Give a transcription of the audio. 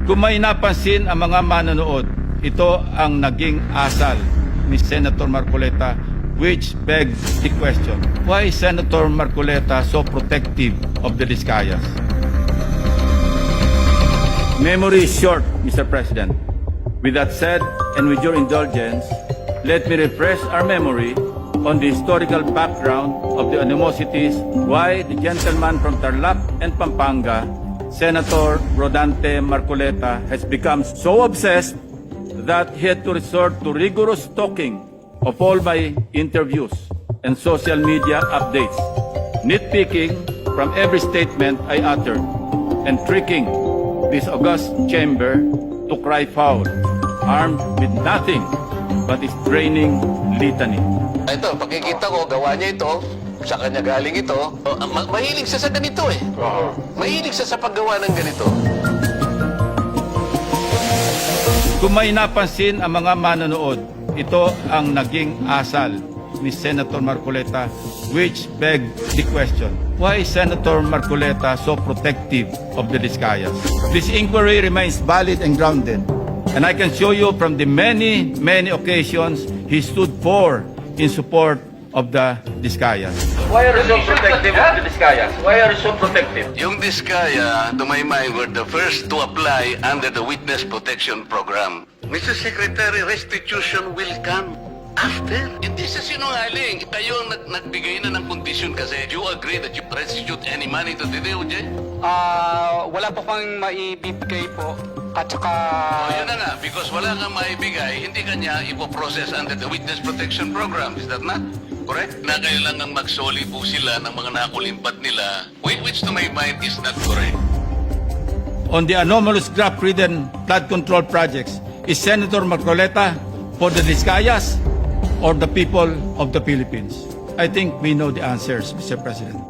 Kung may napansin ang mga manonood, ito ang naging asal ni Senator Marcoleta, which begs the question, why is Senator Marcoleta so protective of the Discayas? Memory is short, Mr. President. With that said, and with your indulgence, let me refresh our memory on the historical background of the animosities why the gentleman from Tarlac and Pampanga, Senator Rodante Marcoleta, has become so obsessed that he had to resort to rigorous stalking of all my interviews and social media updates, nitpicking from every statement I uttered, and tricking this august chamber to cry foul, armed with nothing but his draining litany. Ito, pakikita ko, gawa niya ito, sa kanya galing ito. Mahilig siya sa ganito eh. Mahilig siya sa paggawa ng ganito. Kung may napansin ang mga manonood, ito ang naging asal ni Senator Marcoleta, which begs the question, why is Senator Marcoleta so protective of the Discayas? This inquiry remains valid and grounded, and I can show you from the many occasions he stood for in support of the Discayas. Why are you so protective of the Discayas? Why are you so protective? Yung Diskaya, to my mind, were the first to apply under the Witness Protection Program. Mr. Secretary, restitution will come after. Hindi sa sinungaling. Kayo ang nagbigay na ng kondisyon kasi. Do you agree that you restitute any money to the DOJ? Wala po kang maibibigay po. At saka... Yun na nga, because wala kang maibigay, hindi kanya ipoprocess under the Witness Protection Program. Is that not correct? Na kailangang magsoli po sila ng mga nakulimpat nila, which to my mind is not correct. On the anomalous graft-ridden flood control projects, is Senator Marcoleta for the Discayas or the people of the Philippines? I think we know the answers, Mr. President.